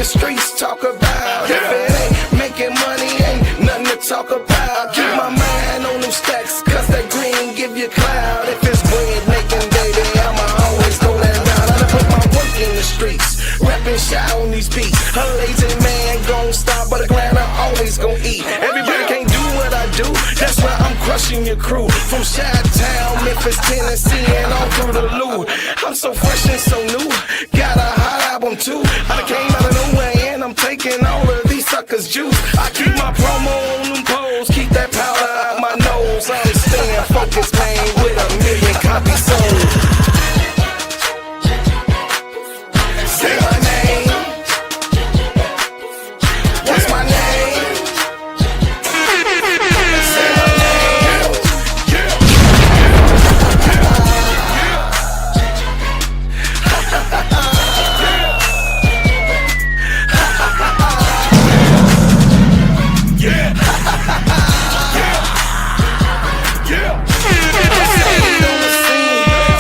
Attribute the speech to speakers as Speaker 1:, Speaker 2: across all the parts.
Speaker 1: Streets talk about. If it ain't making money, ain't nothing to talk about. Keep my mind on them stacks, cause that green give you cloud. If it's bread making, baby, I'ma always go that route. I done put my work in the streets, rapping shot on these beats. A lazy man gon' stop, but a grinder always gon' eat. Everybody can't do what I do, that's why I'm crushing your crew. From Chi-Town, Memphis, Tennessee, and all through the Lou. I'm so fresh and so new, got a hot album too. I done came out of nowhere and I'm taking all of these suckers' juice. I keep my promo on them poles, keep that powder out my nose. I'm staying focused, man, with 1 million copies sold. Say my name. What's my name? Say my name.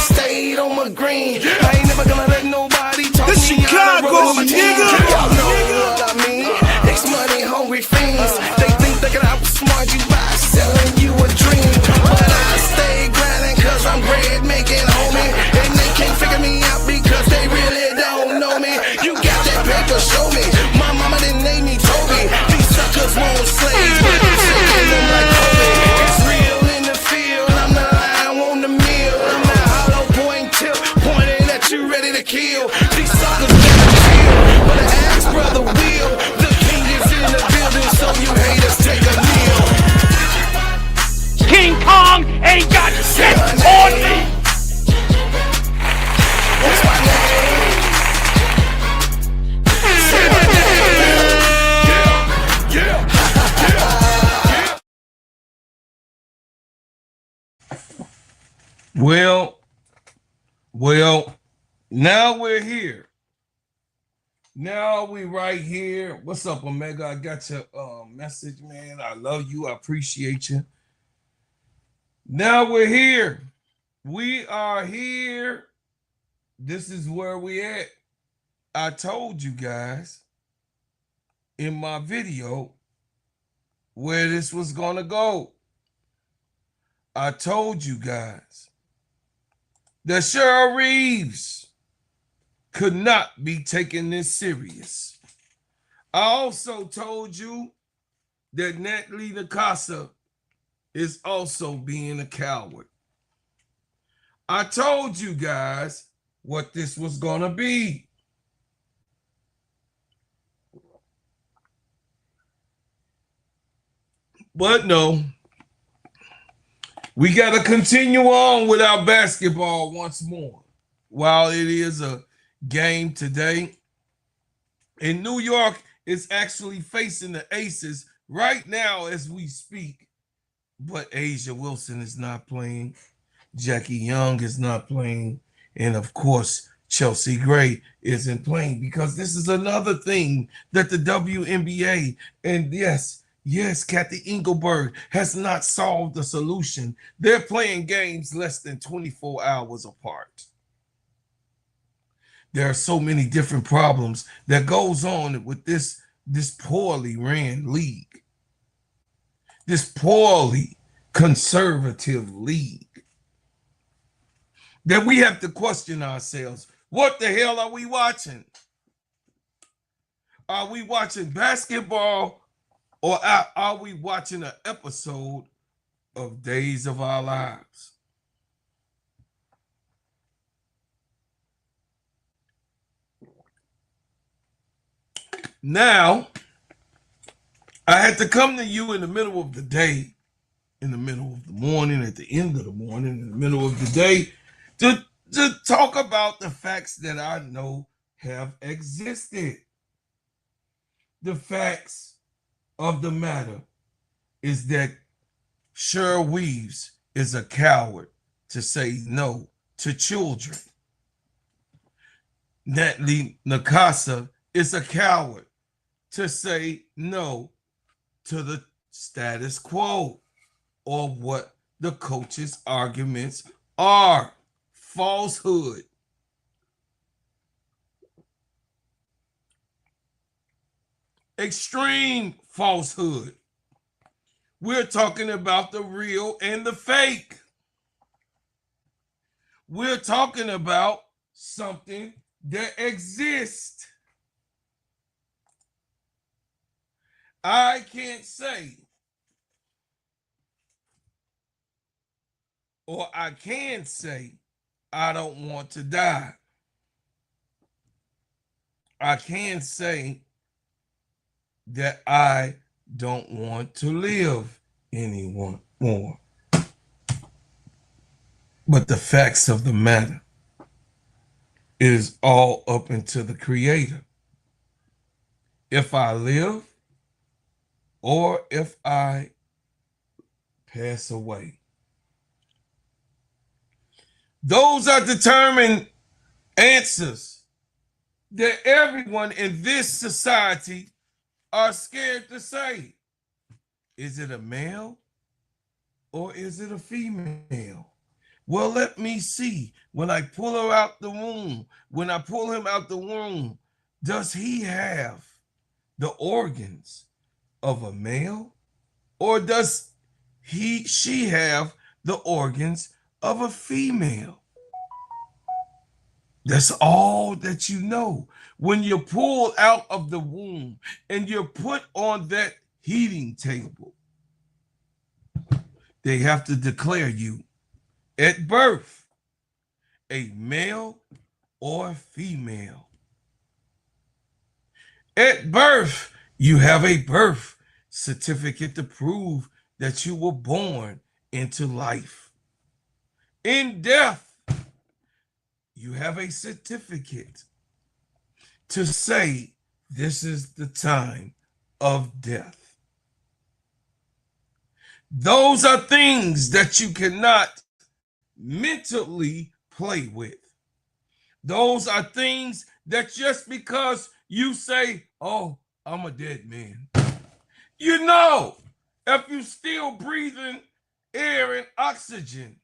Speaker 1: Stayed on my green. I ain't never gonna let nobody talk me out of the road. Y'all know what I mean. It's money hungry fiends. They think they can outsmart you by selling you a dream. But I stay grinding cause I'm bread making, homie. And they can't figure me out because they really don't know me. You got that paper, show me. My mama didn't name me Toby. These suckers want slaves, but I'm taking them like Kobe. It's real in the field. I'm the lion on the mill. I'm that hollow point tip pointing at you, ready to kill. These suckers better chill, but the axe brother will. The king is in the building, so you haters take a kneel.
Speaker 2: King Kong ain't got shit on me.
Speaker 1: What's my name? Say my name.
Speaker 3: Well, now we're here. Now we right here. What's up, Omega? I got your message, man. I love you. I appreciate you. Now we're here. We are here. This is where we at. I told you guys in my video where this was gonna go. I told you guys that Sheryl Reeves could not be taking this serious. I also told you that Natalie Nakase is also being a coward. I told you guys what this was gonna be. But no, we got to continue on with our basketball once more. While it is a game today, in New York is actually facing the Aces right now as we speak. But Asia Wilson is not playing. Jackie Young is not playing. And of course, Chelsea Gray isn't playing, because this is another thing that the WNBA, and yes, Cathy Engelbert has not solved the solution. They're playing games less than 24 hours apart. There are so many different problems that goes on with this poorly ran league, this poorly conservative league, that we have to question ourselves. What the hell are we watching? Are we watching basketball, or are we watching an episode of Days of Our Lives? Now, I had to come to you in the middle of the day, in the middle of the morning, at the end of the morning, in the middle of the day, to talk about the facts that I know have existed. The facts of the matter is that Sheryl Reeves is a coward to say no to children. Natalie Nakase is a coward to say no to the status quo or what the coach's arguments are. Falsehood. Extreme falsehood. We're talking about the real and the fake. We're talking about something that exists. I can't say, or I can say, I don't want to die. I can say that I don't want to live anymore. But the facts of the matter is all up into the Creator. If I live or if I pass away. Those are determined answers that everyone in this society are scared to say. Is it a male or is it a female? Well, let me see. When I pull her out the womb, when I pull him out the womb, does he have the organs of a male or does she have the organs of a female? That's all that you know. When you're pulled out of the womb and you're put on that heating table, they have to declare you at birth a male or female. At birth, you have a birth certificate to prove that you were born into life. In death, you have a certificate to say this is the time of death. Those are things that you cannot mentally play with. Those are things that just because you say, oh, I'm a dead man. You know, if you're still breathing air and oxygen,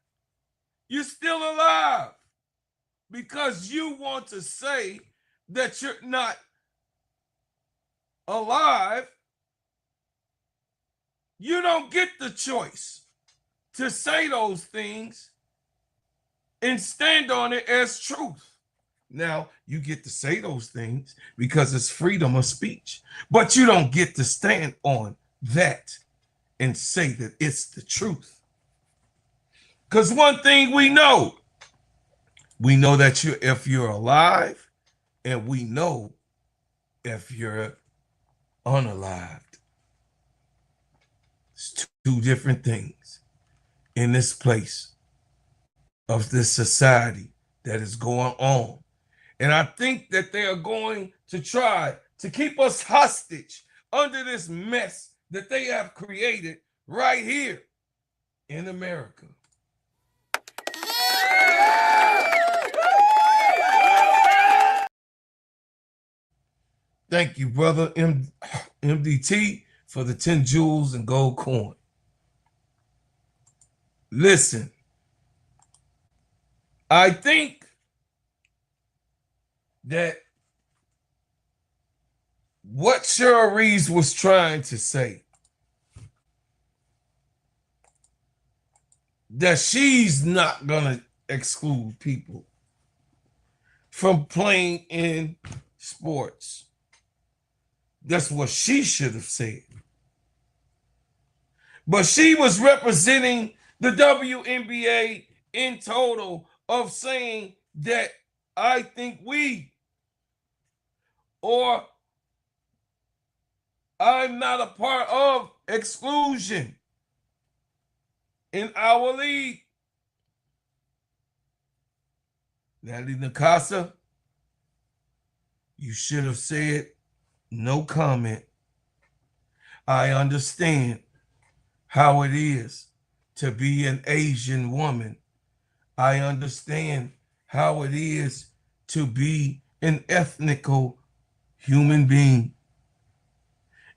Speaker 3: you're still alive. Because you want to say that you're not alive, you don't get the choice to say those things and stand on it as truth. Now, you get to say those things because it's freedom of speech, but you don't get to stand on that and say that it's the truth. Because one thing we know that if you're alive, and we know if you're unalived. It's two different things in this place of this society that is going on. And I think that they are going to try to keep us hostage under this mess that they have created right here in America. Thank you, brother MDT, for the 10 jewels and gold coin. Listen, I think that what Sheryl Reeve was trying to say, that she's not going to exclude people from playing in sports. That's what she should have said. But she was representing the WNBA in total of saying that I think we, or I'm not a part of exclusion in our league. Natalie Nakase, you should have said no comment. I understand how it is to be an Asian woman. I understand how it is to be an ethnical human being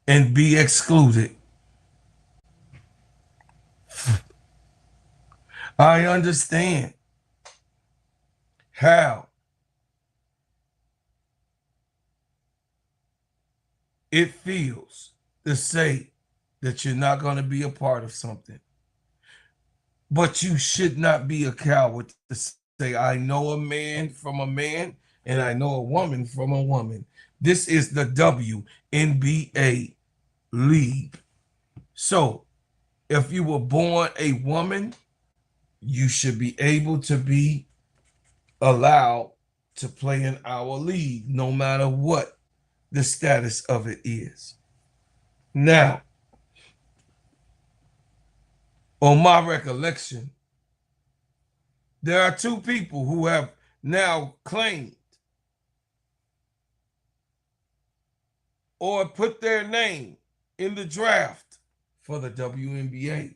Speaker 3: and be excluded. I understand how it feels to say that you're not going to be a part of something. But you should not be a coward to say, I know a man from a man and I know a woman from a woman. This is the WNBA league. So if you were born a woman, you should be able to be allowed to play in our league, no matter what the status of it is. Now, on my recollection, there are two people who have now claimed or put their name in the draft for the WNBA.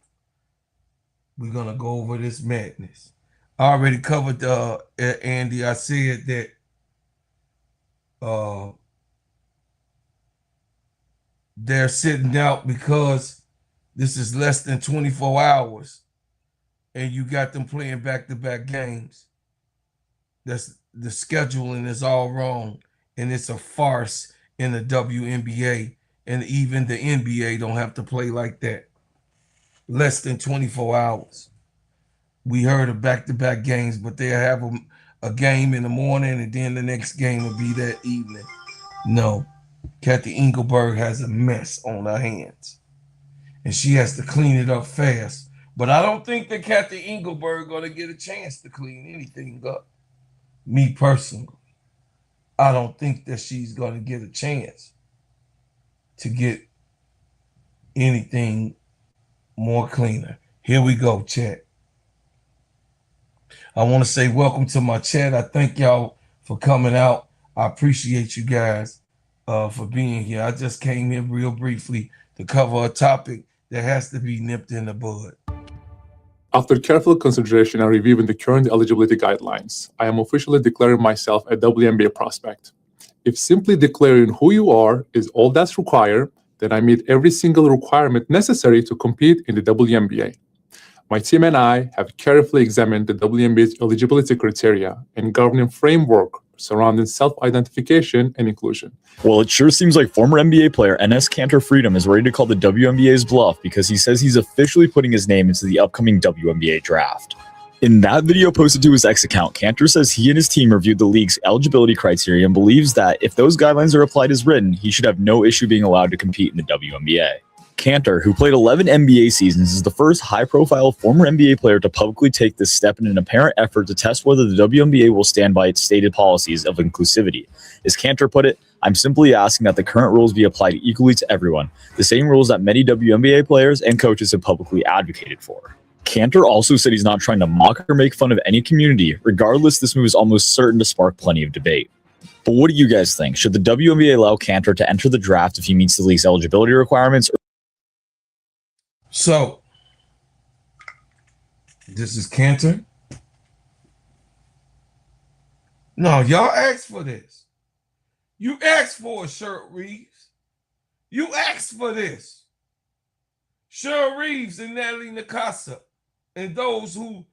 Speaker 3: We're going to go over this madness. I already covered, Andy. I said that they're sitting out because this is less than 24 hours and you got them playing back-to-back games. That's the scheduling is all wrong, and it's a farce in the WNBA, and even the NBA don't have to play like that. Less than 24 hours. We heard of back-to-back games, but they'll have a game in the morning and then the next game will be that evening. No, Cathy Engelbert has a mess on her hands, and she has to clean it up fast. But I don't think that Cathy Engelbert going to get a chance to clean anything up. Me personally, I don't think that she's going to get a chance to get anything more cleaner. Here we go, chat. I want to say welcome to my chat. I thank y'all for coming out. I appreciate you guys for being here. I just came here real briefly to cover a topic that has to be nipped in the bud.
Speaker 4: After careful consideration and reviewing the current eligibility guidelines, I am officially declaring myself a WNBA prospect. If simply declaring who you are is all that's required, then I meet every single requirement necessary to compete in the WNBA. My team and I have carefully examined the WNBA's eligibility criteria and governing framework surrounding self-identification and inclusion.
Speaker 5: Well, it sure seems like former NBA player Enes Kanter Freedom is ready to call the WNBA's bluff because he says he's officially putting his name into the upcoming WNBA draft. In that video posted to his X account, Kanter says he and his team reviewed the league's eligibility criteria and believes that if those guidelines are applied as written, he should have no issue being allowed to compete in the WNBA. Kanter, who played 11 NBA seasons, is the first high-profile former NBA player to publicly take this step in an apparent effort to test whether the WNBA will stand by its stated policies of inclusivity. As Kanter put it, I'm simply asking that the current rules be applied equally to everyone, the same rules that many WNBA players and coaches have publicly advocated for. Kanter also said he's not trying to mock or make fun of any community. Regardless, this move is almost certain to spark plenty of debate. But what do you guys think? Should the WNBA allow Kanter to enter the draft if he meets the league's eligibility requirements?
Speaker 3: So, this is Kanter. No, y'all asked for this. You asked for it, Sheryl Reeves. You asked for this. Sheryl Reeves and Natalie Nakase and those who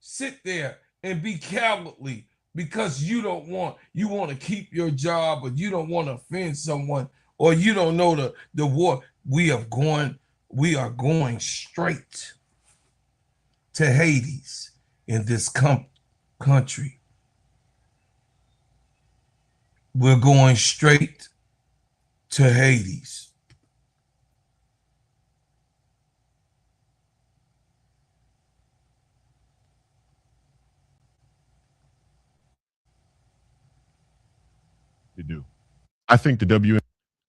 Speaker 3: sit there and be cowardly because you want to keep your job, or you don't want to offend someone, or you don't know the war. We are going straight to Hades in this country. We're going straight to Hades.
Speaker 6: You do. I think the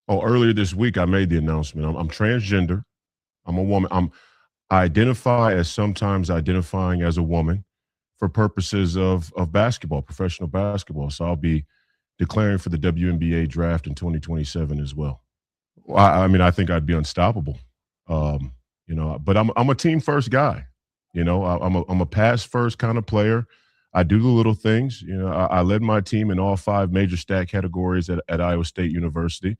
Speaker 6: earlier this week I made the announcement. I'm transgender. I'm a woman. I identify as sometimes identifying as a woman for purposes of basketball, professional basketball. So I'll be declaring for the WNBA draft in 2027 as well. I mean, I think I'd be unstoppable. But I'm a team first guy. I'm a pass first kind of player. I do the little things. You know, I led my team in all 5 major stat categories at Iowa State University.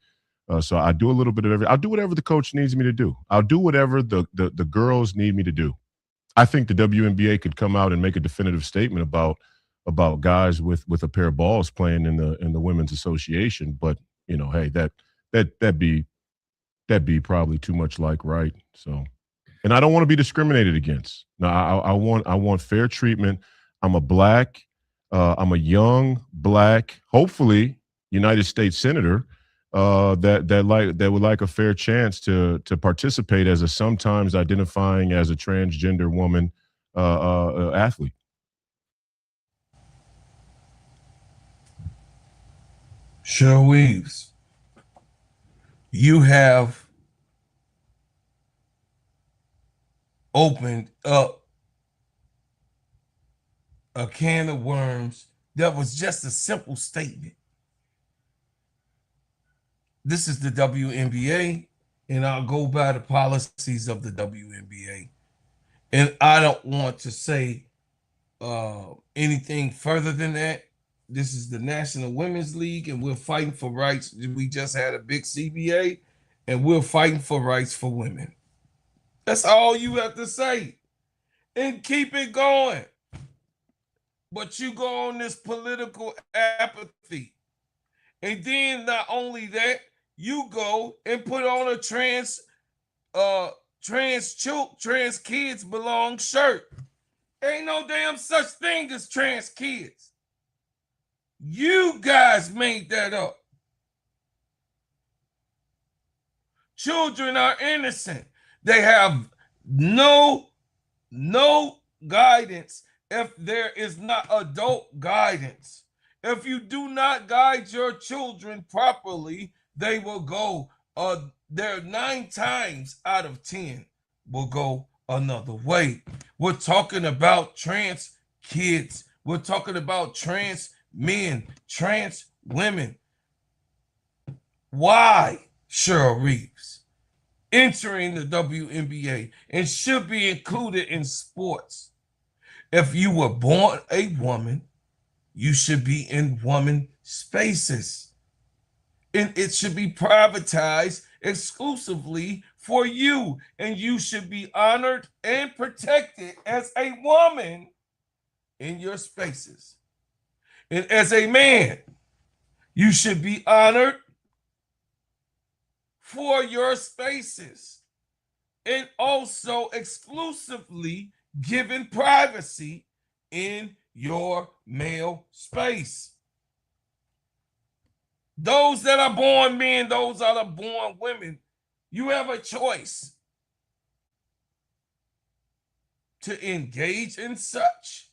Speaker 6: So I do a little bit of everything. I'll do whatever the coach needs me to do. I'll do whatever the girls need me to do. I think the WNBA could come out and make a definitive statement about guys with a pair of balls playing in the women's association. But you know, hey, that'd be probably too much like right. So, and I don't want to be discriminated against. No, I want fair treatment. I'm a black, I'm a young black, hopefully United States senator that would like a fair chance to participate as a sometimes identifying as a transgender woman athlete.
Speaker 3: Sheryl Reeves, you have opened up a can of worms that was just a simple statement. This is the WNBA, and I'll go by the policies of the WNBA. And I don't want to say anything further than that. This is the National Women's League, and we're fighting for rights. We just had a big CBA, and we're fighting for rights for women. That's all you have to say. And keep it going. But you go on this political apathy. And then not only that, you go and put on a trans kids belong shirt. Ain't no damn such thing as trans kids. You guys made that up. Children are innocent. They have no guidance if there is not adult guidance. If you do not guide your children properly, they will go, they're 9 times out of 10 will go another way. We're talking about trans kids. We're talking about trans men, trans women. Why, Sheryl Reeves, entering the WNBA and should be included in sports? If you were born a woman, you should be in woman spaces. And it should be privatized exclusively for you. And you should be honored and protected as a woman in your spaces. And as a man, you should be honored for your spaces and also exclusively given privacy in your male space. Those that are born men, those that are born women, you have a choice to engage in such.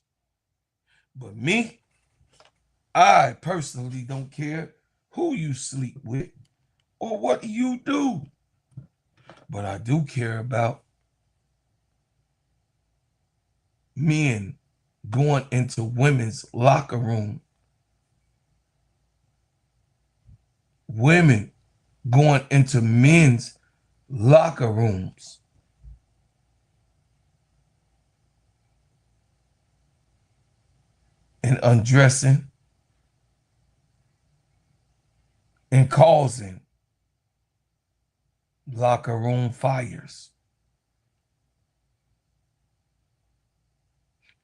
Speaker 3: But me, I personally don't care who you sleep with or what you do. But I do care about men going into women's locker room, women going into men's locker rooms. And undressing and causing locker room fires.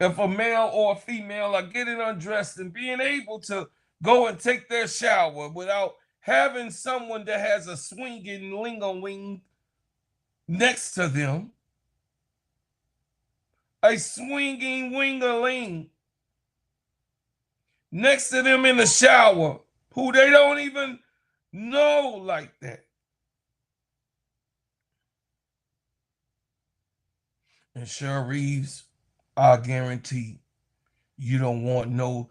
Speaker 3: If a male or a female are getting undressed and being able to go and take their shower without having someone that has a swinging ling-a-ling next to them, a swinging wing-a-ling next to them in the shower, who they don't even know like that. And Sheryl Reeves, I guarantee you don't want no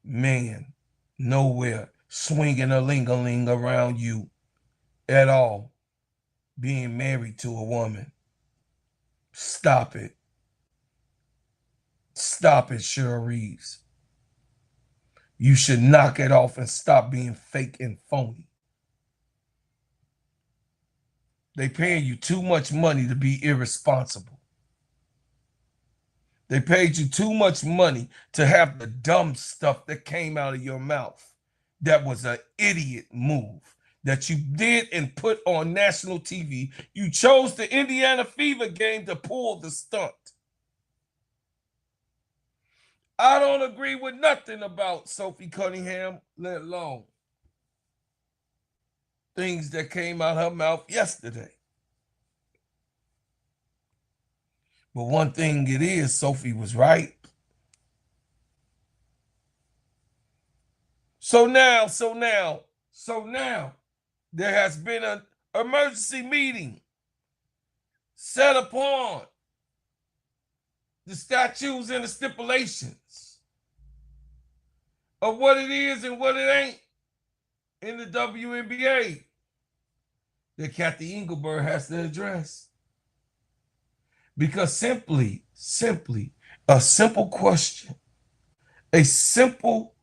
Speaker 3: man nowhere swinging a ling-a-ling around you at all, being married to a woman. Stop it. Stop it, Sheryl Reeves. You should knock it off and stop being fake and phony. They paying you too much money to be irresponsible. They paid you too much money to have the dumb stuff that came out of your mouth. That was an idiot move that you did and put on national TV. You chose the Indiana Fever game to pull the stunt. I don't agree with nothing about Sophie Cunningham, let alone things that came out her mouth yesterday. But one thing it is, Sophie was right. So now, there has been an emergency meeting set upon the statutes and the stipulations of what it is and what it ain't in the WNBA that Cathy Engelbert has to address. Because simply, a simple question, a simple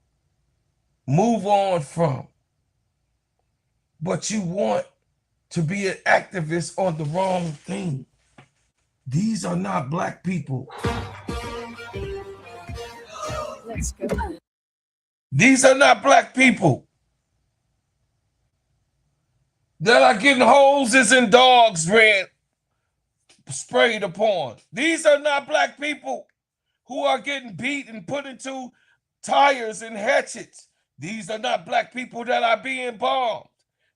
Speaker 3: move on from, but you want to be an activist on the wrong thing. These are not black people.
Speaker 7: Let's go.
Speaker 3: These are not black people that are getting hoses and dogs sprayed upon. These are not black people who are getting beat and put into tires and hatchets. These are not black people that are being bombed.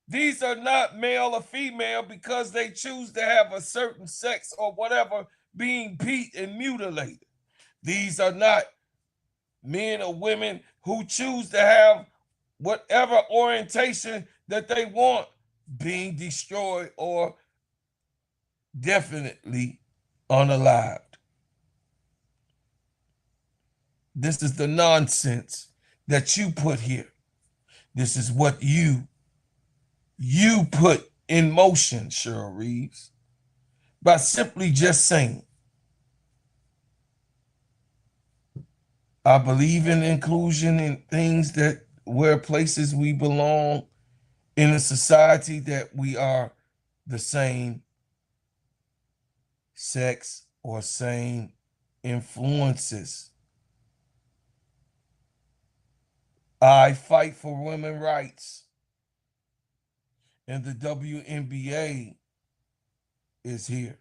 Speaker 3: These are not male or female because they choose to have a certain sex or whatever being beat and mutilated. These are not men or women who choose to have whatever orientation that they want being destroyed or definitely unalived. This is the nonsense that you put here. This is what you put in motion, Sheryl Reeves, by simply just saying, I believe in inclusion in things that where places we belong in a society that we are the same sex or same influences. I fight for women's rights, and the WNBA is here.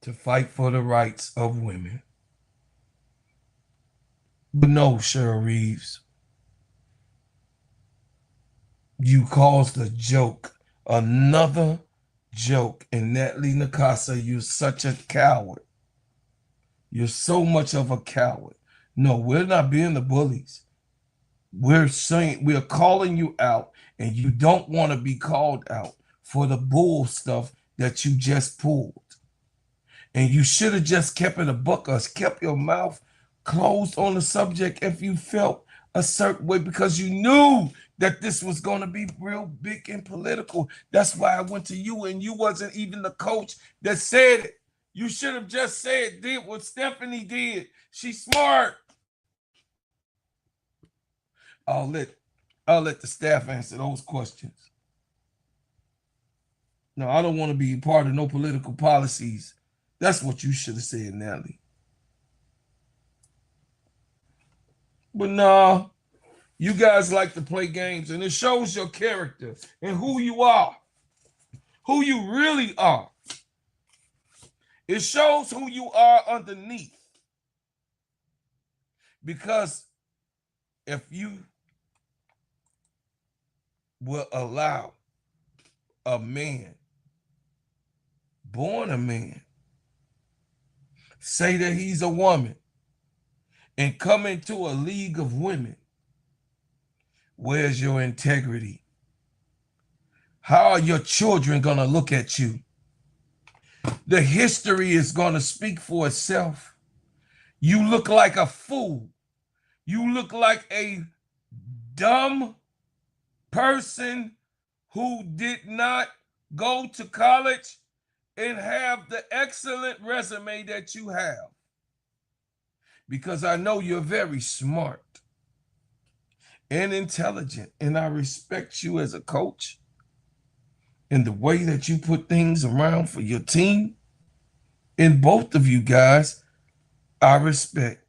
Speaker 3: To fight for the rights of women. But no, Sheryl Reeves, you caused a joke, another joke, and Natalie Nakase, you're such a coward. You're so much of a coward. No, we're not being the bullies. We're saying, we're calling you out, and you don't want to be called out for the bull stuff that you just pulled. And you should have just kept it a buck or kept your mouth closed on the subject if you felt a certain way, because you knew that this was going to be real big and political. That's why I went to you, and you wasn't even the coach that said it. You should have just said, did what Stephanie did. She's smart. I'll let the staff answer those questions. No, I don't want to be part of no political policies. That's what you should have said, Natalie. But nah, you guys like to play games, and it shows your character and who you are, who you really are. It shows who you are underneath. Because if you will allow a man, born a man, say that he's a woman and come into a league of women, where's your integrity? How are your children going to look at you? The history is going to speak for itself. You look like a fool. You look like a dumb person who did not go to college and have the excellent resume that you have. Because I know you're very smart and intelligent, and I respect you as a coach. and the way that you put things around for your team, and both of you guys, I respect.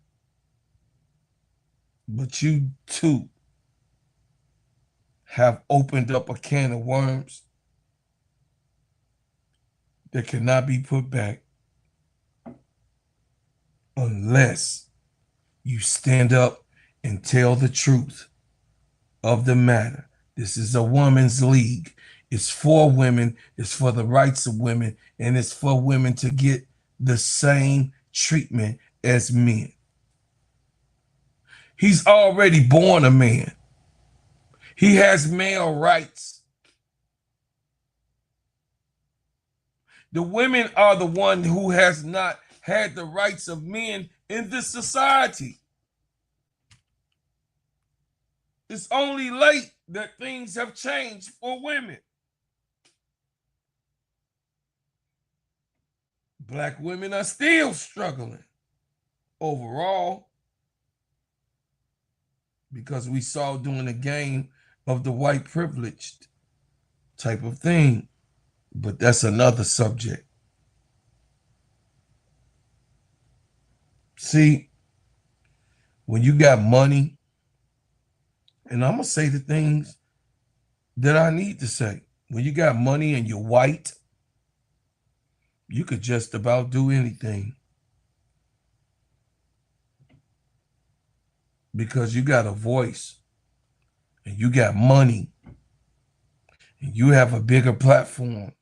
Speaker 3: But you two have opened up a can of worms that cannot be put back unless you stand up and tell the truth of the matter. This is a woman's league. It's for women. It's for the rights of women. And it's for women to get the same treatment as men. He's already born a man. He has male rights. The women are the one who has not had the rights of men in this society. It's only late that things have changed for women. Black women are still struggling overall because we saw during the game of the white privileged type of thing. But that's another subject. See, when you got money, and I'm going to say the things that I need to say. When you got money and you're white, you could just about do anything. Because you got a voice and you got money and you have a bigger platform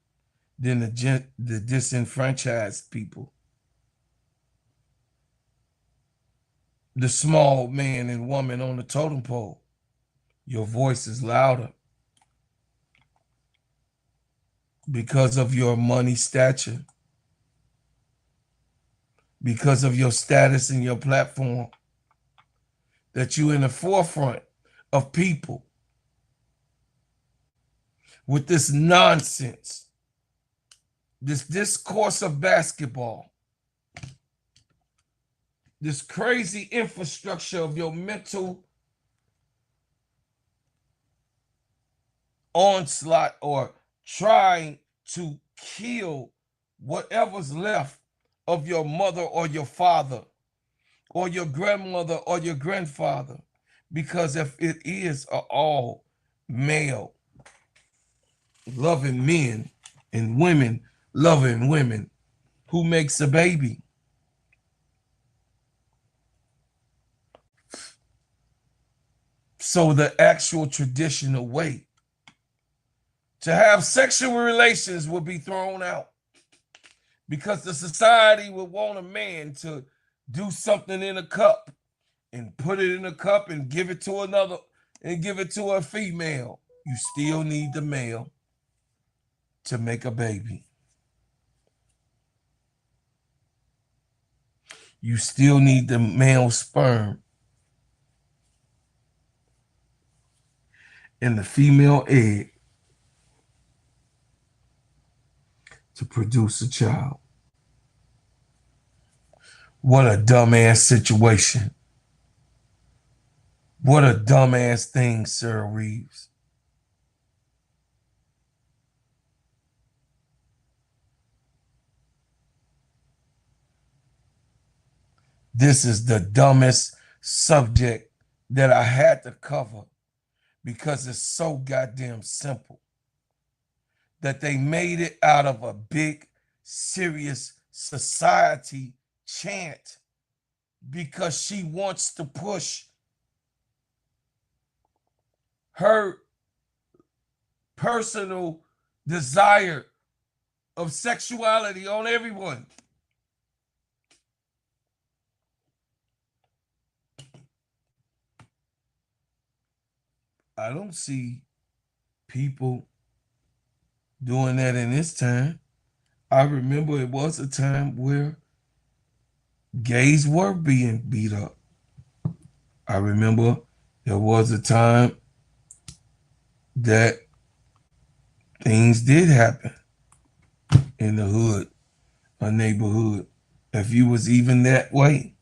Speaker 3: than the disenfranchised people. The small man and woman on the totem pole. Your voice is louder because of your money stature, because of your status and your platform, that you're in the forefront of people with this nonsense, this discourse of basketball, this crazy infrastructure of your mental onslaught or trying to kill whatever's left of your mother or your father or your grandmother or your grandfather. Because if it is all male loving men and women loving women, who makes a baby? So the actual traditional way to have sexual relations will be thrown out because the society would want a man to do something in a cup and put it in a cup and give it to another and give it to a female. You still need the male to make a baby. You still need the male sperm and the female egg to produce a child. What a dumbass situation. What a dumbass thing, Sir Reeves. This is the dumbest subject that I had to cover because it's so goddamn simple. That they made it out of a big, serious society chant because she wants to push her personal desire of sexuality on everyone. I don't see people doing that in this time. I remember it was a time where gays were being beat up. I remember there was a time that things did happen in the hood, a neighborhood, if you was even that way.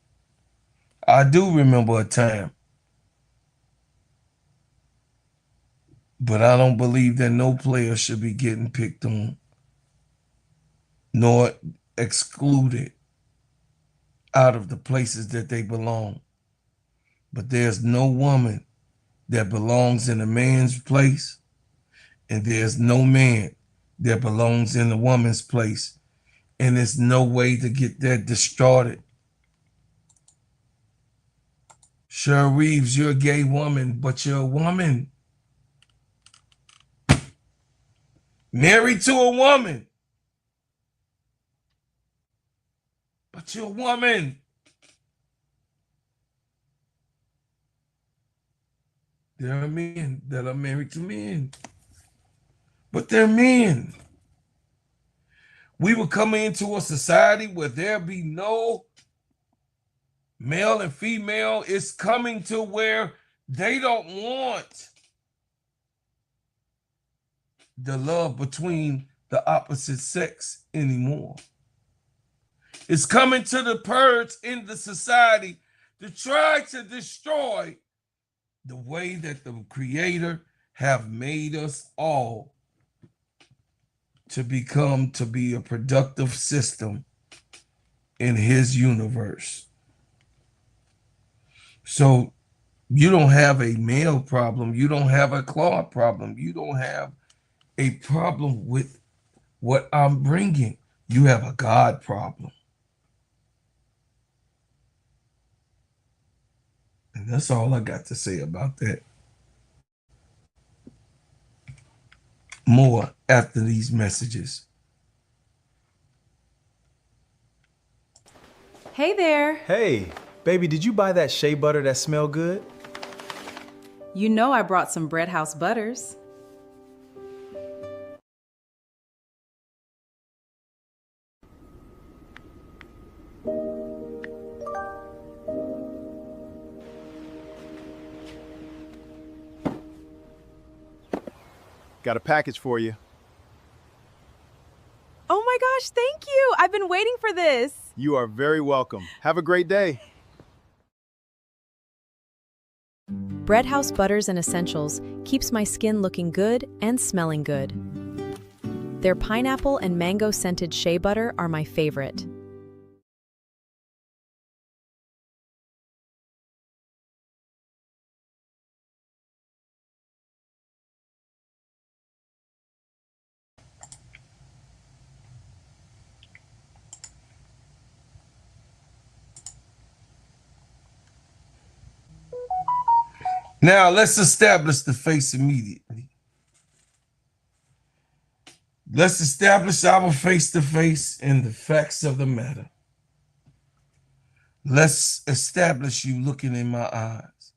Speaker 3: I do remember a time. But I don't believe that no player should be getting picked on nor excluded out of the places that they belong. But there's no woman that belongs in a man's place, and there's no man that belongs in a woman's place. And there's no way to get that distorted. Sheryl Reeves, you're a gay woman, but you're a woman. Married to a woman, but you're a woman. There are men that are married to men, but they're men. We were coming into a society where there be no male and female. It's coming to where they don't want the love between the opposite sex anymore. It's coming to the purge in the society to try to destroy the way that the Creator have made us all to be a productive system in his universe. So you don't have a male problem. You don't have a Claude problem. You don't have a problem with what I'm bringing. You have a God problem. And that's all I got to say about that. More after these messages.
Speaker 8: Hey there.
Speaker 9: Hey, baby, did you buy that shea butter that smell good?
Speaker 8: You know I brought some Bread House butters.
Speaker 9: Got a package for you.
Speaker 8: Oh my gosh, thank you. I've been waiting for this.
Speaker 9: You are very welcome. Have a great day.
Speaker 10: Bread House Butters and Essentials keeps my skin looking good and smelling good. Their pineapple and mango scented shea butter are my favorite.
Speaker 3: Now let's establish the face immediately. Let's establish our face-to-face and the facts of the matter. Let's establish you looking in my eyes.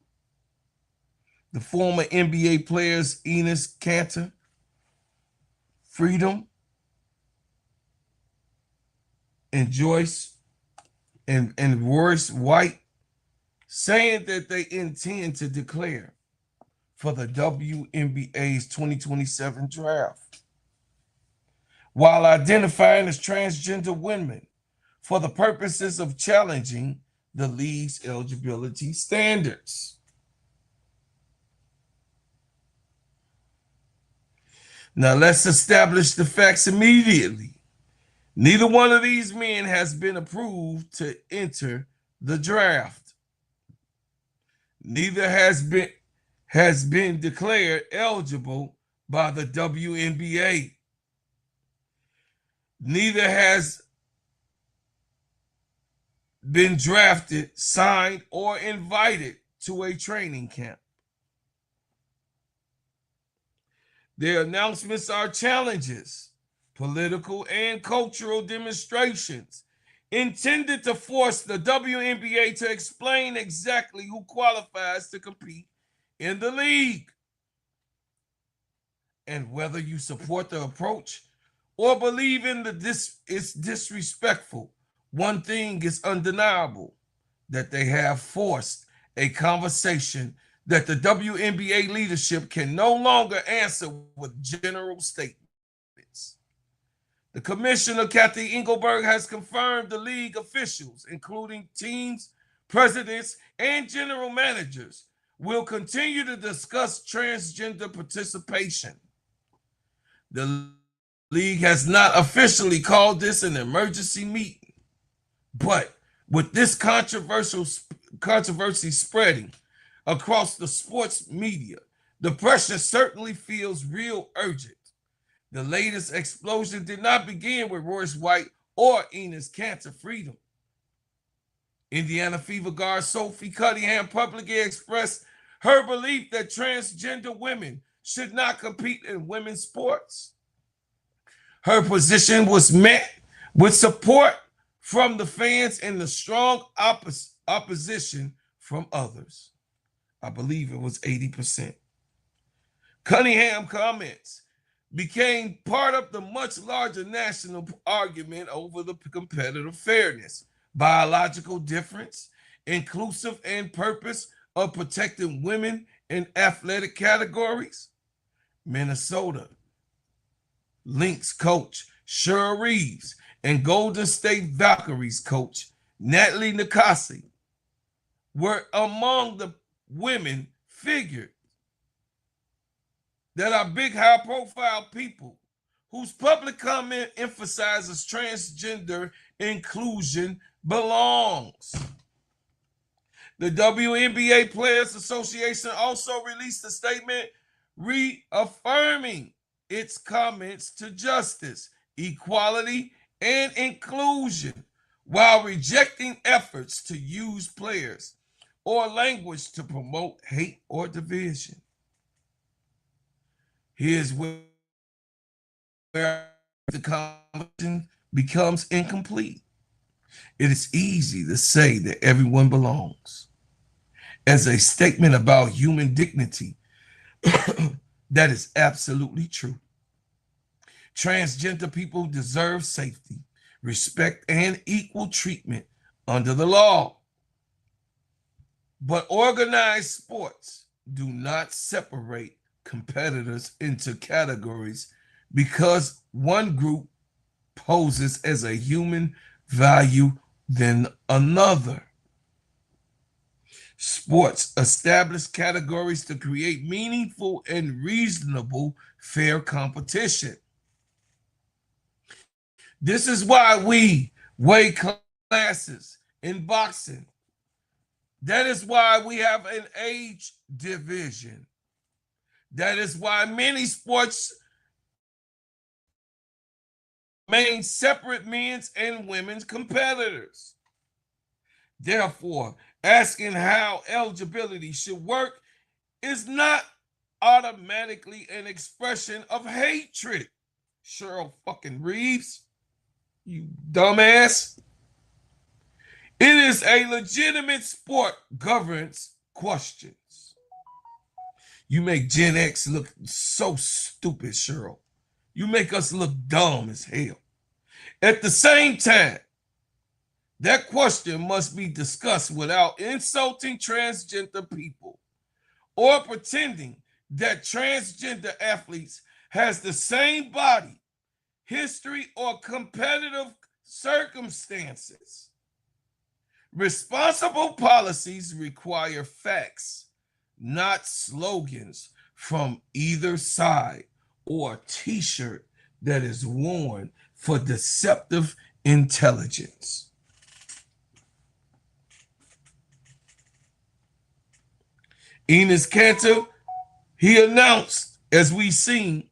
Speaker 3: The former NBA players Enes Kanter, Freedom, and Joyce and Royce White saying that they intend to declare for the WNBA's 2027 draft while identifying as transgender women for the purposes of challenging the league's eligibility standards. Now let's establish the facts immediately. Neither one of these men has been approved to enter the draft. Neither has been declared eligible by the WNBA. Neither has been drafted, signed, or invited to a training camp. Their announcements are challenges, political and cultural demonstrations intended to force the WNBA to explain exactly who qualifies to compete in the league. And whether you support the approach or believe in it's disrespectful, one thing is undeniable, that they have forced a conversation that the WNBA leadership can no longer answer with general statements. The Commissioner Cathy Engelbert has confirmed the league officials, including teams, presidents, and general managers, will continue to discuss transgender participation. The league has not officially called this an emergency meeting, but with this controversy spreading across the sports media, the pressure certainly feels real urgent. The latest explosion did not begin with Royce White or Enes Kanter freedom. Indiana Fever guard Sophie Cunningham publicly expressed her belief that transgender women should not compete in women's sports. Her position was met with support from the fans and the strong opposition from others. I believe it was 80%. Cunningham comments became part of the much larger national argument over the competitive fairness, biological difference, inclusive and purpose of protecting women in athletic categories. Minnesota Lynx coach Sheryl Reeves and Golden State Valkyries coach Natalie Nakase were among the women figured that are big, high-profile people whose public comment emphasizes transgender inclusion belongs. The WNBA Players Association also released a statement reaffirming its comments to justice, equality, and inclusion while rejecting efforts to use players or language to promote hate or division. Here's where the conversation becomes incomplete. It is easy to say that everyone belongs as a statement about human dignity. That is absolutely true. Transgender people deserve safety, respect, and equal treatment under the law. But organized sports do not separate competitors into categories because one group poses as a human value than another. Sports establish categories to create meaningful and reasonable fair competition. This is why we weigh classes in boxing. That is why we have an age division. That is why many sports remain separate men's and women's competitors. Therefore, asking how eligibility should work is not automatically an expression of hatred. Sheryl fucking Reeves, you dumbass. It is a legitimate sport governance questions. You make Gen X look so stupid, Sheryl. You make us look dumb as hell. At the same time, that question must be discussed without insulting transgender people or pretending that transgender athletes has the same body, history, or competitive circumstances. Responsible policies require facts, not slogans from either side or a t-shirt that is worn for deceptive intelligence. Enes Kanter, he announced, as we seen,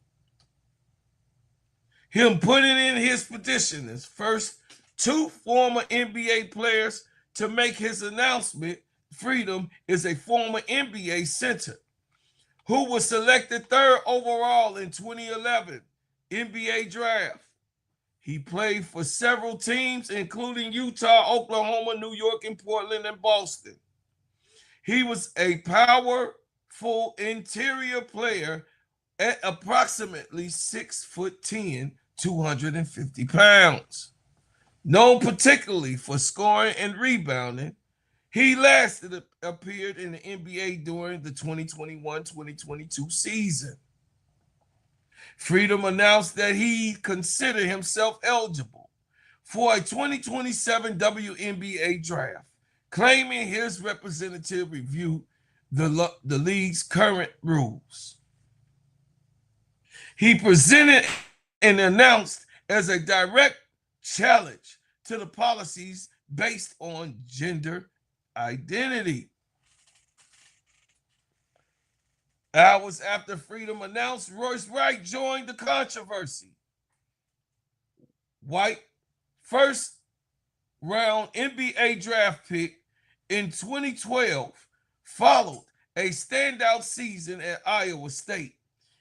Speaker 3: him putting in his petition as first two former NBA players to make his announcement. Freedom is a former NBA center who was selected third overall in 2011 NBA draft. He played for several teams, including Utah, Oklahoma, New York, and Portland, and Boston. He was a powerful interior player at approximately 6'10", 250 pounds. Known particularly for scoring and rebounding, he last appeared in the NBA during the 2021-2022 season. Freedom announced that he considered himself eligible for a 2027 WNBA draft, claiming his representative review the league's current rules. He presented and announced as a direct challenge to the policies based on gender identity. Hours after Freedom announced, Royce Wright joined the controversy. White, first round NBA draft pick in 2012, followed a standout season at Iowa State.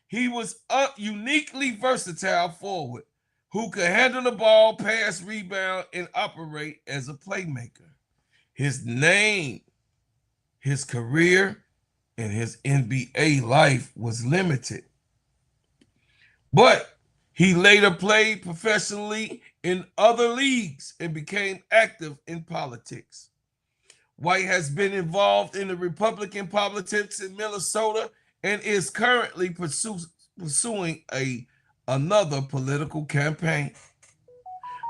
Speaker 3: He was a uniquely versatile forward who could handle the ball, pass, rebound, and operate as a playmaker. His name, his career, and his NBA life was limited. But he later played professionally in other leagues and became active in politics. White has been involved in the Republican politics in Minnesota and is currently pursuing another political campaign.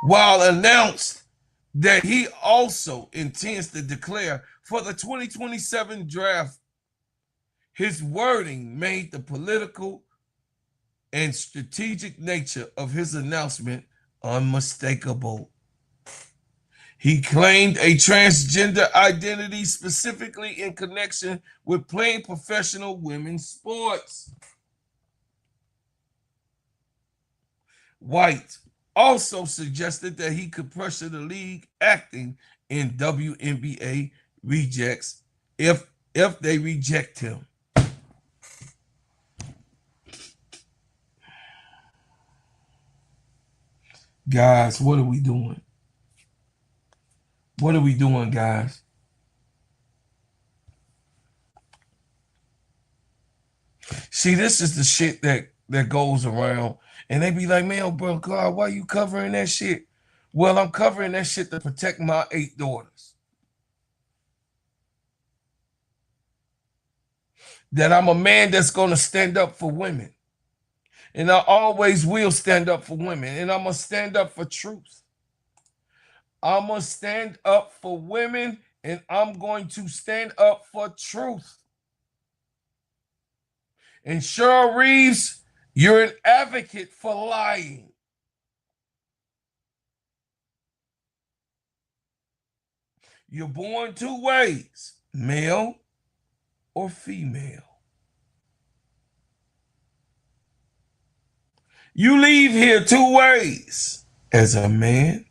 Speaker 3: While announced that he also intends to declare for the 2027 draft, his wording made the political and strategic nature of his announcement unmistakable. He claimed a transgender identity specifically in connection with playing professional women's sports. White also suggested that he could pressure the league acting in WNBA rejects if they reject him. Guys, what are we doing? What are we doing, guys? See, this is the shit that goes around. And they be like, man, bro, God, why you covering that shit? Well, I'm covering that shit to protect my 8 daughters. That I'm a man that's going to stand up for women. And I always will stand up for women. And I'm going to stand up for truth. I'm going to stand up for women, and I'm going to stand up for truth. And Sheryl Reeves, you're an advocate for lying. You're born 2 ways, male or female. You leave here 2 ways, as a man,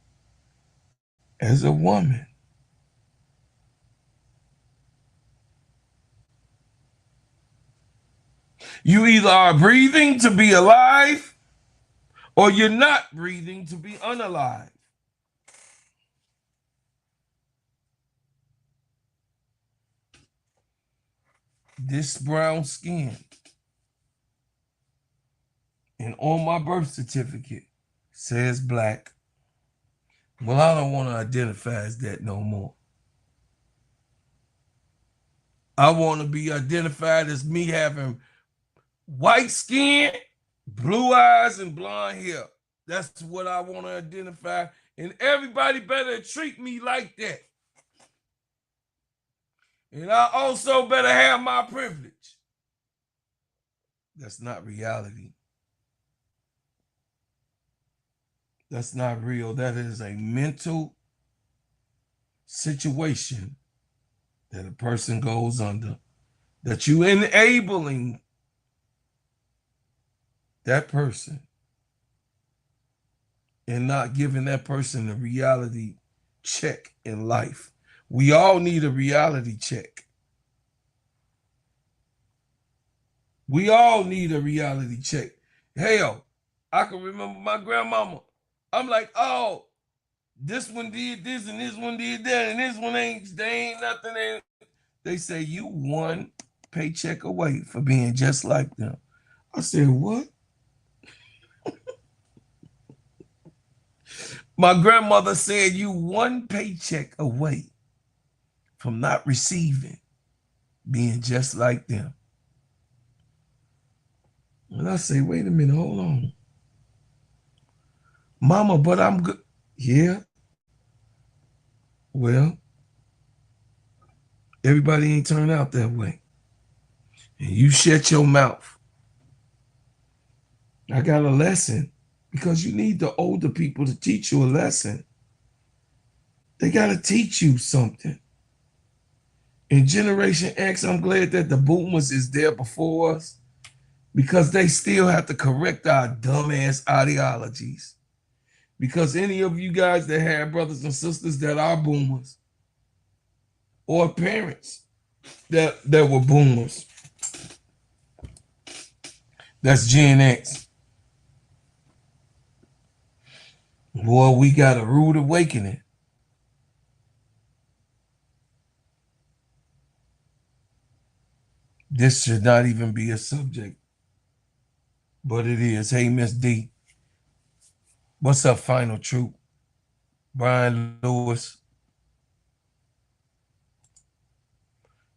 Speaker 3: as a woman. You either are breathing to be alive, or you're not breathing to be unalive. This brown skin, and on my birth certificate says black. Well, I don't want to identify as that no more. I want to be identified as me having white skin, blue eyes, and blonde hair. That's what I want to identify. And everybody better treat me like that. And I also better have my privilege. That's not reality. That's not real. That is a mental situation that a person goes under, that you enabling that person and not giving that person a reality check in life. We all need a reality check. We all need a reality check. Hell, I can remember my grandmama. I'm like, oh, this one did this and this one did that and this one they ain't nothing. They say you 1 paycheck away for being just like them. I said, what? My grandmother said you 1 paycheck away from not receiving, being just like them. And I say, wait a minute, hold on. Mama, but I'm good. Yeah. Well, everybody ain't turned out that way. and you shut your mouth, I got a lesson, because you need the older people to teach you a lesson. They got to teach you something. In Generation X, I'm glad that the boomers is there before us, because they still have to correct our dumbass ideologies. Because any of you guys that have brothers and sisters that are boomers, or parents that were boomers, that's Gen X. Boy, we got a rude awakening. This should not even be a subject, but it is. Hey, Miss D. What's up, Final Troop? Brian Lewis.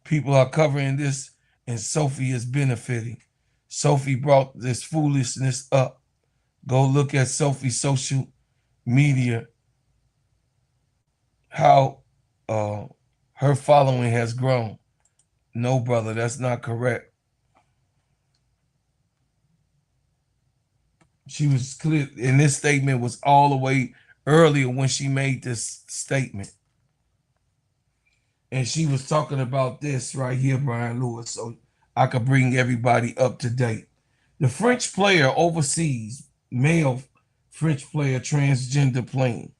Speaker 3: People are covering this, and Sophie is benefiting. Sophie brought this foolishness up. Go look at Sophie's social media, how her following has grown. No, brother, that's not correct. She was clear, and this statement was all the way earlier when she made this statement. And she was talking about this right here, Brian Lewis, so I could bring everybody up to date. The French player overseas, male French player, transgender playing.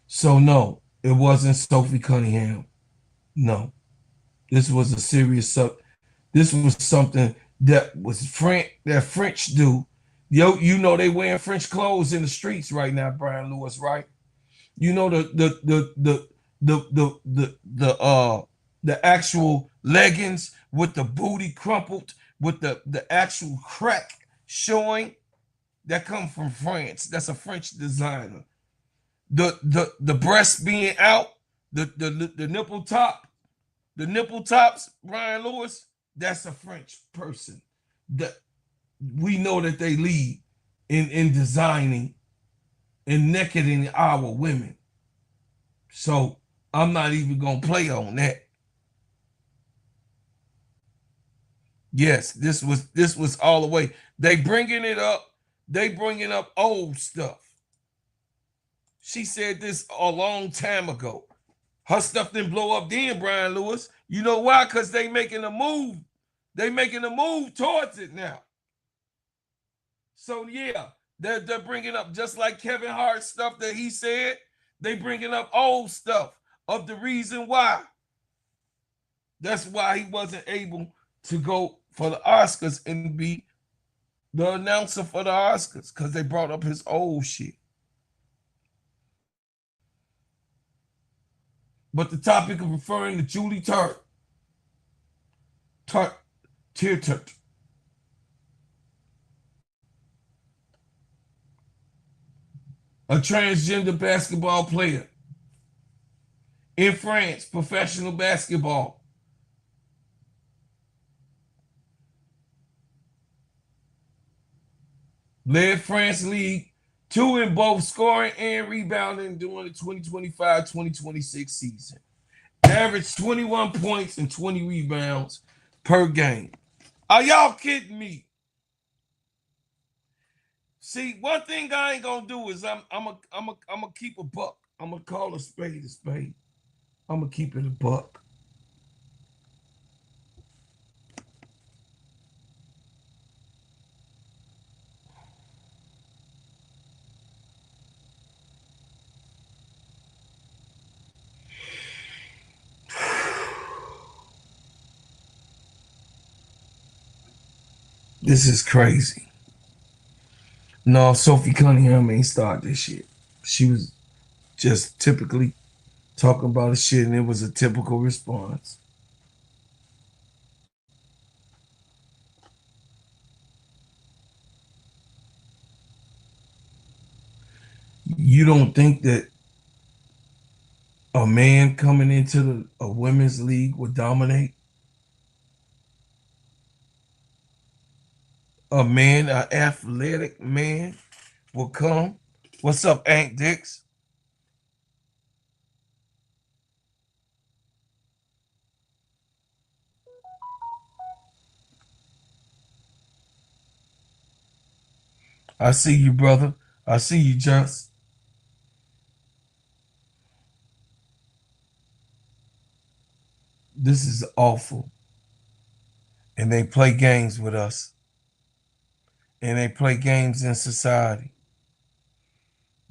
Speaker 3: So no, it wasn't Sophie Cunningham. No, this was a serious this was something that was French do. Yo, you know they wearing French clothes in the streets right now, Brian Lewis, right? You know the actual leggings with the booty crumpled with the actual crack showing, that come from France. That's a French designer. The breast being out, the nipple tops, Brian Lewis, that's a French person. That we know that they lead in designing and nakeding our women. So I'm not even gonna play on that. Yes, this was all the way. They bringing it up. They bringing up old stuff. She said this a long time ago. Her stuff didn't blow up then, Brian Lewis. You know why? Because they making a move. They making a move towards it now. So yeah, they're bringing up, just like Kevin Hart stuff that he said, they bringing up old stuff of the reason why. That's why he wasn't able to go for the Oscars and be the announcer for the Oscars, because they brought up his old shit. But the topic of referring to Julie Tart, a transgender basketball player in France, professional basketball. Led France league 2 in both scoring and rebounding during the 2025-2026 season. Averaged 21 points and 20 rebounds per game. Are y'all kidding me? See, one thing I ain't gonna do is I'm gonna keep a buck. I'm gonna call a spade a spade. I'm gonna keep it a buck. This is crazy. No, Sophie Cunningham ain't start this shit. She was just typically talking about the shit, and it was a typical response. You don't think that a man coming into a women's league would dominate? A man, an athletic man will come. What's up, Aunt Dix? I see you, brother. I see you, Just. This is awful. And they play games with us. And they play games in society.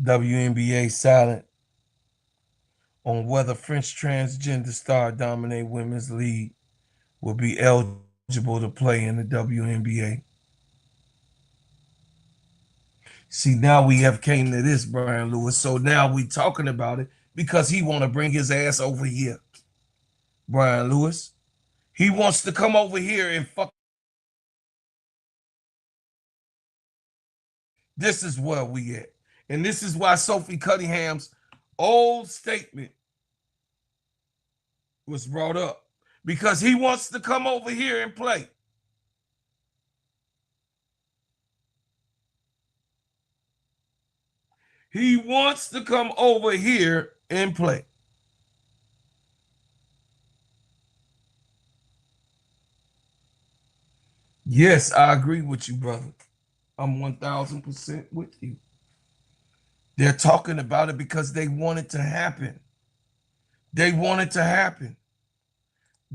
Speaker 3: WNBA silent on whether French transgender star dominate women's league will be eligible to play in the WNBA. See, now we have came to this, Brian Lewis. So now we talking about it because he want to bring his ass over here. Brian Lewis. He wants to come over here and fuck. This is where we at. And this is why Sophie Cunningham's old statement was brought up. Because he wants to come over here and play. He wants to come over here and play. Yes, I agree with you, brother. I'm 1,000% with you. They're talking about it because they want it to happen. They want it to happen.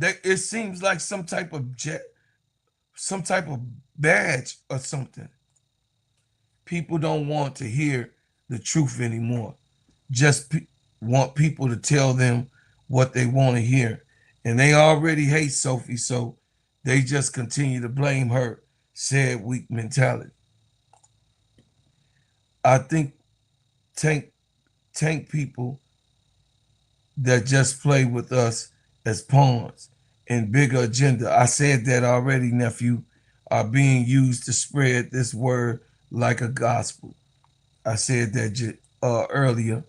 Speaker 3: It seems like some type of badge or something. People don't want to hear the truth anymore. Just want people to tell them what they want to hear. And they already hate Sophie, so they just continue to blame her. Said weak mentality. I think tank people that just play with us as pawns and bigger agenda. I said that already, nephew, are being used to spread this word like a gospel. I said that earlier.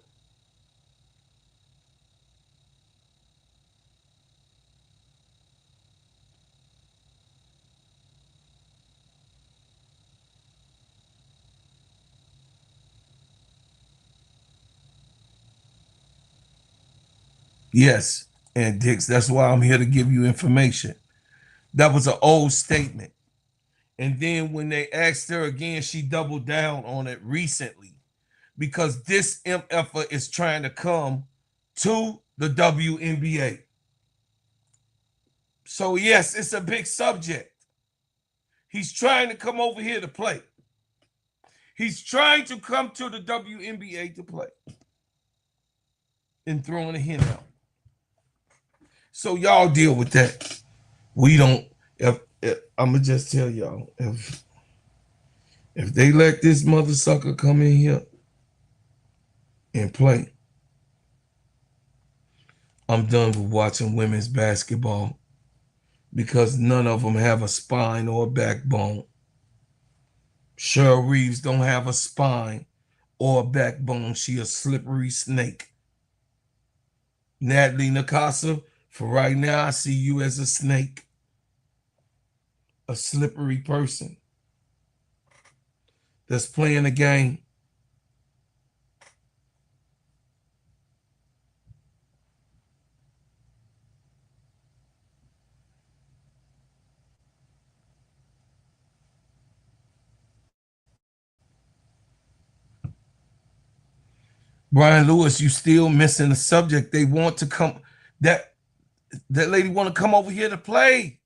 Speaker 3: Yes, and Dix, that's why I'm here to give you information. That was an old statement. And then when they asked her again, she doubled down on it recently because this MFer is trying to come to the WNBA. So yes, it's a big subject. He's trying to come over here to play. He's trying to come to the WNBA to play. And throwing a hint out. So y'all deal with that. We don't, if I'm gonna just tell y'all, if they let this mother sucker come in here and play, I'm done with watching women's basketball because none of them have a spine or a backbone. Sheryl Reeves don't have a spine or a backbone. She a slippery snake. Natalie Nakase, for right now, I see you as a snake. A slippery person that's playing a game. Brian Lewis, you still missing the subject. They want to come, that lady want to come over here to play.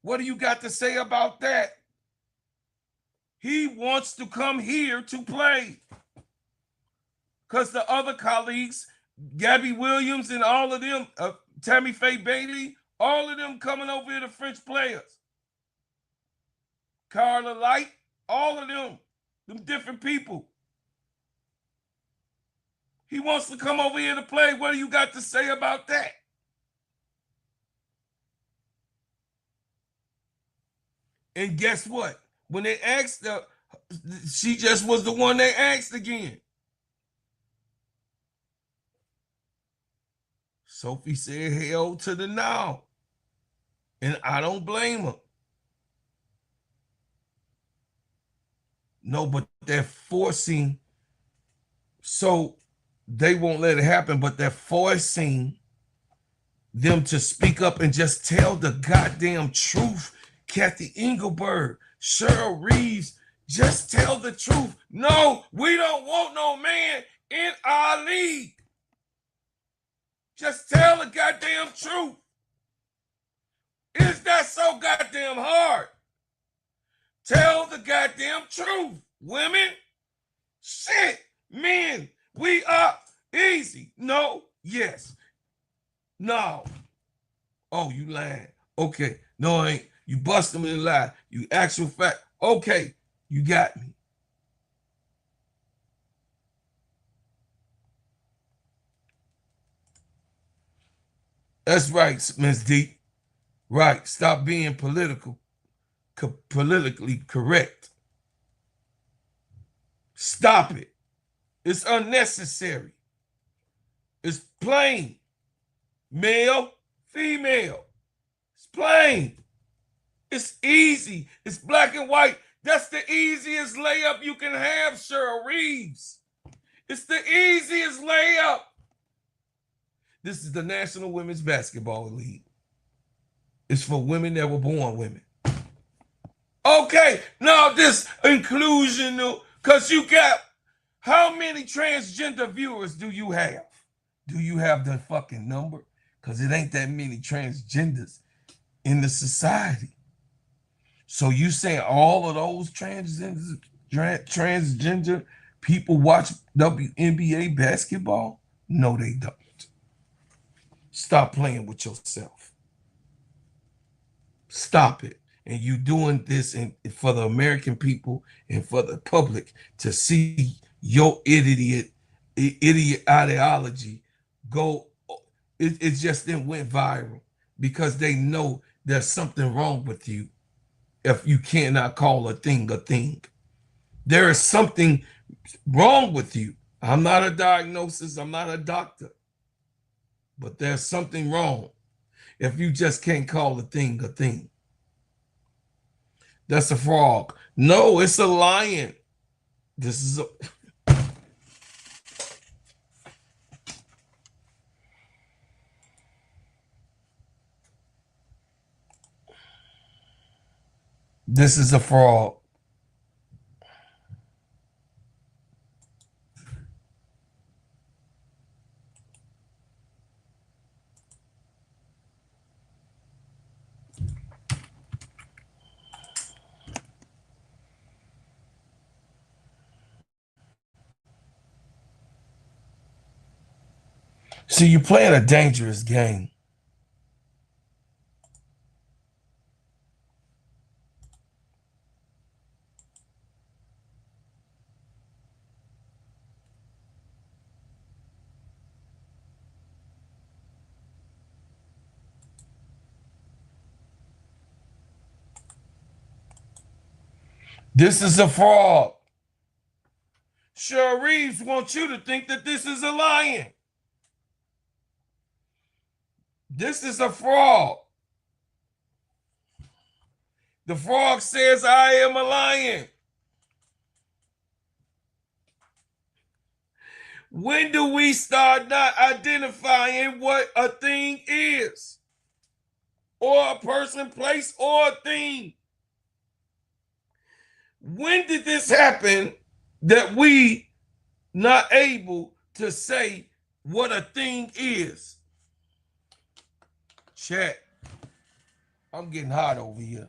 Speaker 3: What do you got to say about that? He wants to come here to play. Because the other colleagues, Gabby Williams and all of them, Tammy Faye Bailey, all of them coming over here, the French players. Carla Light, all of them different people. He wants to come over here to play. What do you got to say about that? And guess what? When they asked her, she just was the one they asked again. Sophie said hell to the now. And I don't blame her. No, but they're forcing, so they won't let it happen, but they're forcing them to speak up and just tell the goddamn truth. Cathy Engelbert, Sheryl, Reeves, just tell the truth. No, we don't want no man in our league. Just tell the goddamn truth. Is that so goddamn hard? Tell the goddamn truth, women. Shit, men, we are easy. No, yes. No. Oh, you lying. Okay. No, I ain't. You bust them in the lie. You actual fact. Okay, you got me. That's right, Ms. D. Right. Stop being politically correct. Stop it. It's unnecessary. It's plain. Male, female. It's plain. It's easy. It's black and white. That's the easiest layup you can have, Sheryl Reeves. It's the easiest layup. This is the National Women's Basketball League. It's for women that were born women. Okay, now this inclusional, because you got, how many transgender viewers do you have? Do you have the fucking number? Because it ain't that many transgenders in the society. So you saying all of those transgender people watch WNBA basketball? No, they don't. Stop playing with yourself. Stop it. And you doing this for the American people and for the public to see your idiot ideology go. It just then went viral because they know there's something wrong with you if you cannot call a thing a thing. There is something wrong with you. I'm not a diagnosis. I'm not a doctor. But there's something wrong if you just can't call a thing a thing. That's a frog. No, it's a lion. This is a... This is a frog. See, you're playing a dangerous game. This is a fraud. Sheryl Reeves wants you to think that this is a lion. This is a fraud. The frog says, I am a lion. When do we start not identifying what a thing is? Or a person, place, or a thing? When did this happen that we not able to say what a thing is? Chat. I'm getting hot over here.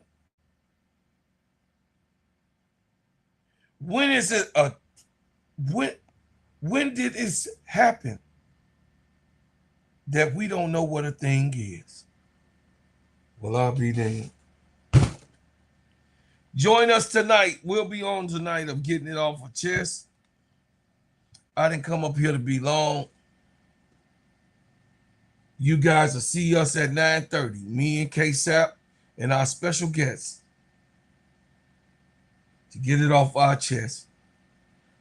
Speaker 3: When is it a when did this happen that we don't know what a thing is? Well, I'll be there. Join us tonight. We'll be on tonight of Getting It Off Our Chest. I didn't come up here to be long. You guys will see us at 9:30. Me and K-Sap and our special guests to get it off our chest.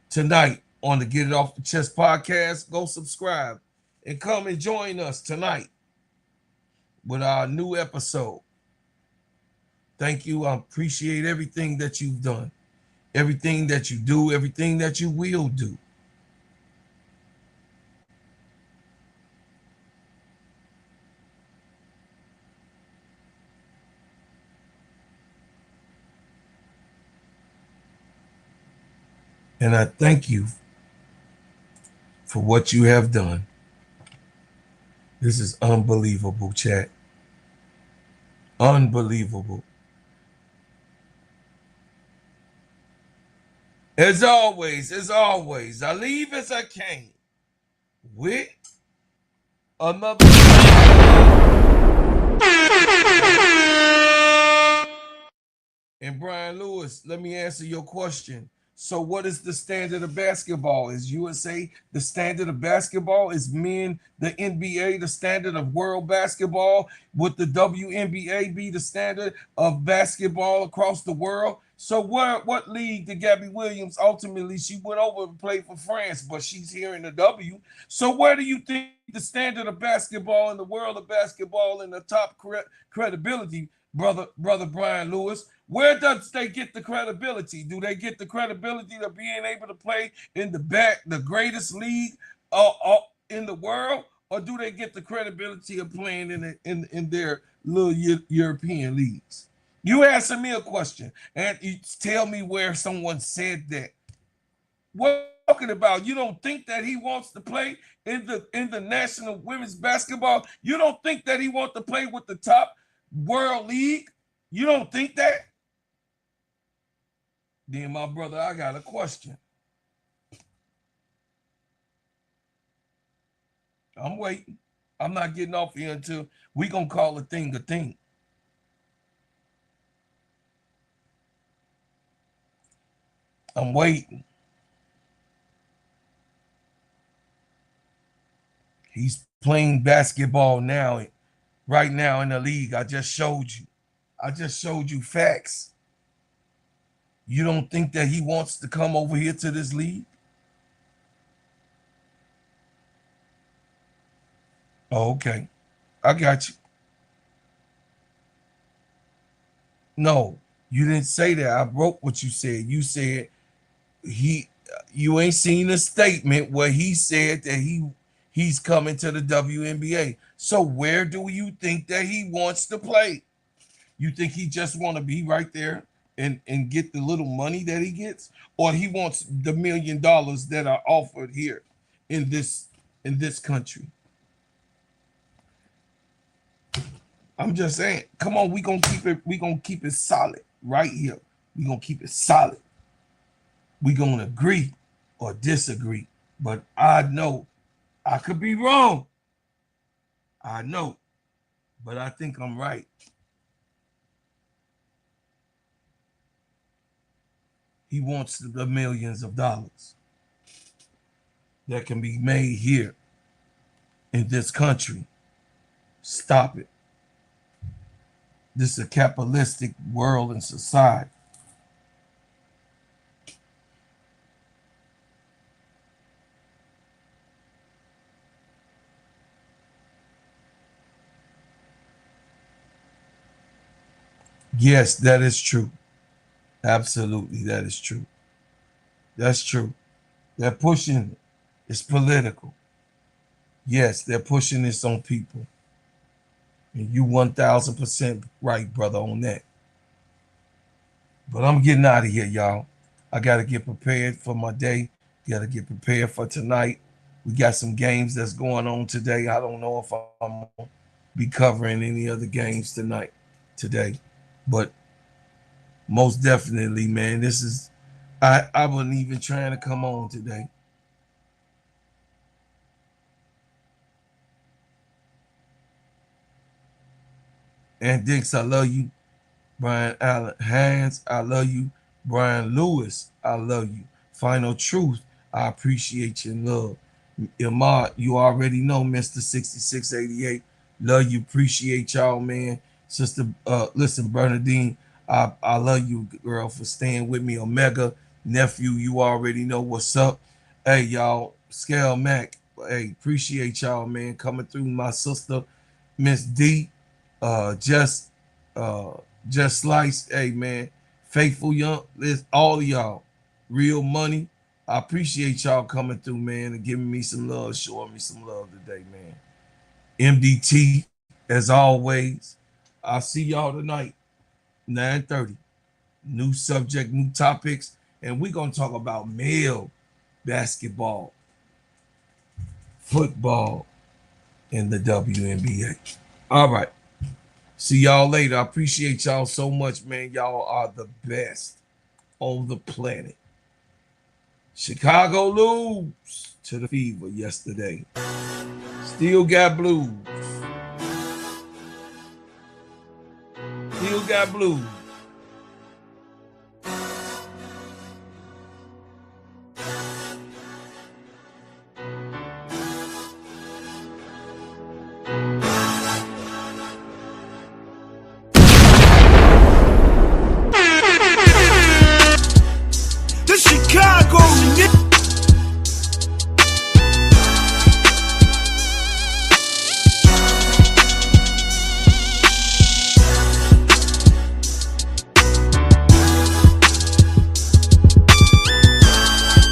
Speaker 3: Tonight on the Get It Off the Chest podcast, go subscribe and come and join us tonight with our new episode. Thank you. I appreciate everything that you've done. everything that you do, everything that you will do. And I thank you for what you have done. This is unbelievable, chat. Unbelievable. As always, I leave as I came with another. And Brian Lewis, let me answer your question. So what is the standard of basketball? Is USA the standard of basketball? Is men the NBA the standard of world basketball? Would the WNBA be the standard of basketball across the world? So what league did Gabby Williams ultimately, she went over and played for France, but she's here in the W. So where do you think the standard of basketball in the world of basketball and the top credibility, brother Brian Lewis? Where does they get the credibility? Do they get the credibility of being able to play in the greatest league in the world, or do they get the credibility of playing in their little European leagues? You answer me a question and you tell me where someone said that. What talking about? You don't think that he wants to play in the National Women's Basketball? You don't think that he wants to play with the top world league? You don't think that? Then, my brother, I got a question. I'm waiting. I'm not getting off here until we gonna call a thing a thing. I'm waiting. He's playing basketball now, right now in the league. I just showed you facts. You don't think that he wants to come over here to this league? Oh, okay. I got you. No, you didn't say that. I wrote what you said. You said you ain't seen a statement where he said that he's coming to the WNBA. So where do you think that he wants to play? You think he just want to be right there and get the little money that he gets, or he wants the $1 million that are offered here in this country? I'm just saying, come on, we gonna keep it solid right here. We gonna keep it solid. We gonna agree or disagree, but I know I could be wrong. I know, but I think I'm right. He wants the millions of dollars that can be made here in this country. Stop it. This is a capitalistic world and society. Yes, that is true. Absolutely, that is true. That's true. They're pushing it. It's political. Yes, they're pushing this on people. And you 1000% right, brother, on that. But I'm getting out of here, y'all. I got to get prepared for my day. Got to get prepared for tonight. We got some games that's going on today. I don't know if I'm going to be covering any other games today. But most definitely, man, this is, I wasn't even trying to come on today. And Dix, I love you. Brian Allen Hans, I love you. Brian Lewis, I love you. Final Truth, I appreciate your love. Imad, you already know, Mr. 6688. Love you, appreciate y'all, man. Sister, listen, Bernadine, I love you, girl, for staying with me. Omega, nephew, you already know what's up. Hey, y'all, Scale Mac, hey, appreciate y'all, man, coming through. My sister, Miss D, Just Slice, hey, man, Faithful Young, there's all of y'all. Real Money. I appreciate y'all coming through, man, and giving me some love, showing me some love today, man. MDT, as always. I'll see y'all tonight, 9:30. New subject, new topics, and we're going to talk about male basketball, football, and the WNBA. All right. See y'all later. I appreciate y'all so much, man. Y'all are the best on the planet. Chicago lose to the Fever yesterday. Still got blues. Still got blues.